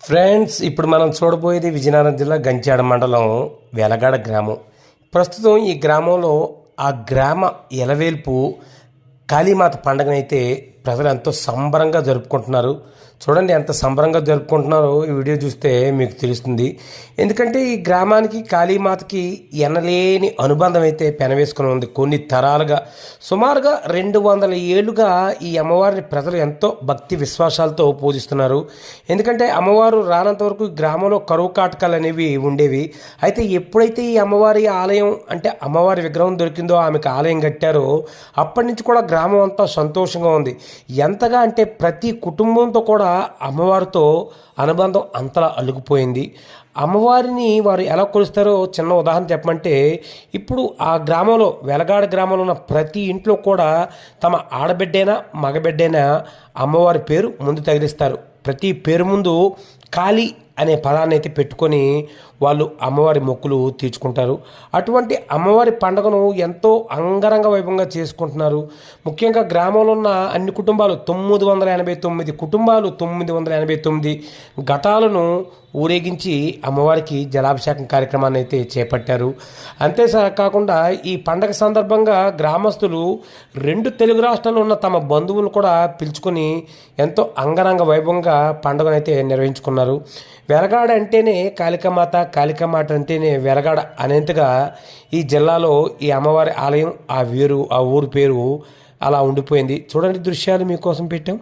Friends, ఇప్పుడు మనం చూడబోయేది విజయనగరం జిల్లా గంచాడ మండలం వెలగాడ గ్రామం. ప్రస్తుతం ఈ గ్రామంలో ఆ గ్రామ ఎలవేల్పు కాళీమాత పండుగనైతే ప్రజలు ఎంతో సంబరంగా జరుపుకుంటున్నారు. చూడండి ఎంత సంబరంగా జరుపుకుంటున్నారో ఈ వీడియో చూస్తే మీకు తెలుస్తుంది. ఎందుకంటే ఈ గ్రామానికి కాళీమాతకి ఎనలేని అనుబంధం అయితే పెనవేసుకుని ఉంది. కొన్ని తరాలుగా సుమారుగా 200 ఏళ్ళుగా ఈ అమ్మవారిని ప్రజలు ఎంతో భక్తి విశ్వాసాలతో పూజిస్తున్నారు. ఎందుకంటే అమ్మవారు రానంత వరకు ఈ గ్రామంలో కరువు కాటకాలు అనేవి ఉండేవి. అయితే ఎప్పుడైతే ఈ అమ్మవారి ఆలయం అంటే అమ్మవారి విగ్రహం దొరికిందో, ఆమెకు ఆలయం కట్టారో అప్పటి నుంచి కూడా గ్రామం అంతా సంతోషంగా ఉంది. ఎంతగా అంటే ప్రతి కుటుంబంతో కూడా అమ్మవారితో అనుబంధం అంతలా అల్లుకుపోయింది. అమ్మవారిని వారు ఎలా కొలుస్తారో చిన్న ఉదాహరణ చెప్పమంటే, ఇప్పుడు ఆ గ్రామంలో వెలగాడ గ్రామంలో ఉన్న ప్రతి ఇంట్లో కూడా తమ ఆడబిడ్డైనా మగబిడ్డైనా అమ్మవారి పేరు ముందు తగిలిస్తారు. ప్రతి పేరు ముందు కాళీ అనే పదాన్ని అయితే పెట్టుకొని వాళ్ళు అమ్మవారి మొక్కులు తీర్చుకుంటారు. అటువంటి అమ్మవారి పండుగను ఎంతో అంగరంగ వైభవంగా చేసుకుంటున్నారు. ముఖ్యంగా గ్రామంలో ఉన్న అన్ని కుటుంబాలు 989 కుటుంబాలు 989 ఘటాలను ఊరేగించి అమ్మవారికి జలాభిషేకం కార్యక్రమాన్ని అయితే చేపట్టారు. అంతేకాకుండా ఈ పండగ సందర్భంగా గ్రామస్తులు 2 తెలుగు రాష్ట్రాల్లో ఉన్న తమ బంధువులు కూడా పిలుచుకొని ఎంతో అంగరంగ వైభవంగా పండుగనైతే నిర్వహించుకున్నారు. వెలగాడ అంటేనే కాళికామాత, కాళికామాత అంటేనే వెలగాడ అనేంతగా ఈ జిల్లాలో ఈ అమ్మవారి ఆలయం ఆ ఊరు పేరు అలా ఉండిపోయింది. చూడండి, దృశ్యాలు మీకోసం పెట్టాం.